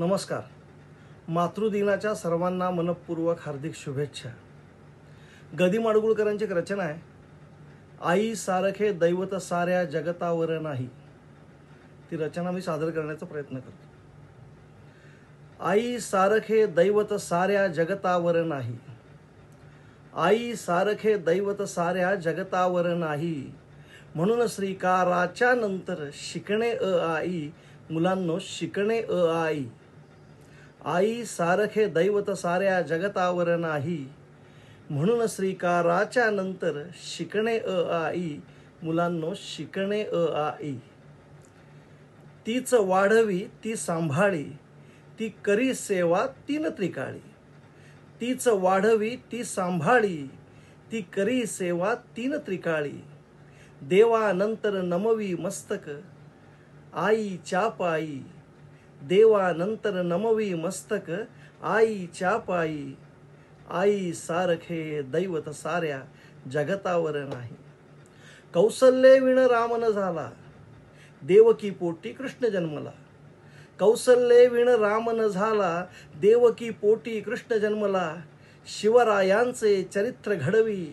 नमस्कार. मातृदिनाच्या सर्वांना मनपूर्वक हार्दिक शुभेच्छा. गदी माडगुळकरांची एक रचना आहे, आई सारखे दैवत साऱ्या जगतावर नाही. ती रचना मी सादर करण्याचा प्रयत्न करतो. आई सारखे दैवत साऱ्या जगतावर नाही. आई सारखे दैवत साऱ्या जगतावर नाही. म्हणून श्रीकाराच्या नंतर शिकणे आई, मुलांनो शिकणे आई. आई सारखे दैवत साऱ्या जगतावर नाही. म्हणून श्रीकाराच्या नंतर शिकणे आई, मुलांनो शिकणे आई. तीच वाढवी ती सांभाळी, ती करी सेवा तीन त्रिकाळी. तीच वाढवी ती सांभाळी, ती करी सेवा तीन त्रिकाळी. देवानंतर नमवी मस्तक आईच्या पायी. देवानंतर नमवी मस्तक आईच्या पायी. आई सारखे दैवत साऱ्या जगतावर नाही. कौसल्ये विण राम न झाला, देवकी पोटी कृष्ण जन्मला. कौसल्ये विण राम न झाला, देवकी पोटी कृष्ण जन्मला. शिवरायांचे चरित्र घडवी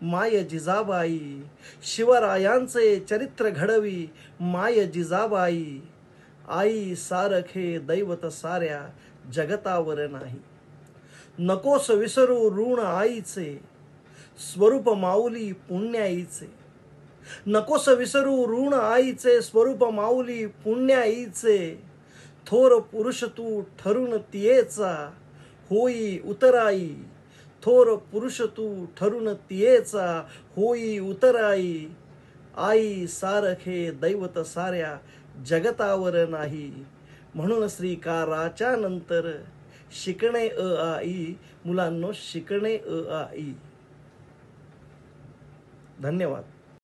माय जिजाबाई. शिवरायांचे चरित्र घडवी माय जिजाबाई. आई सारखे दैवत साऱ्या जगतावर नाही. नकोस विसरू ऋण आईचे, स्वरूप माऊली पुण्याईचे. नकोस विसरू ऋण आईचे, स्वरूप माऊली पुण्याईचे. थोर पुरुष तू ठरून तियेचा, होई उतराई. थोर पुरुष तू ठरून तियेचा, होई उतराई. आई सारखे दैवत साऱ्या जगतावर नाही. म्हणून श्रीकाराच्या नंतर शिकणे आई, मुलांनो शिकणे आई. धन्यवाद.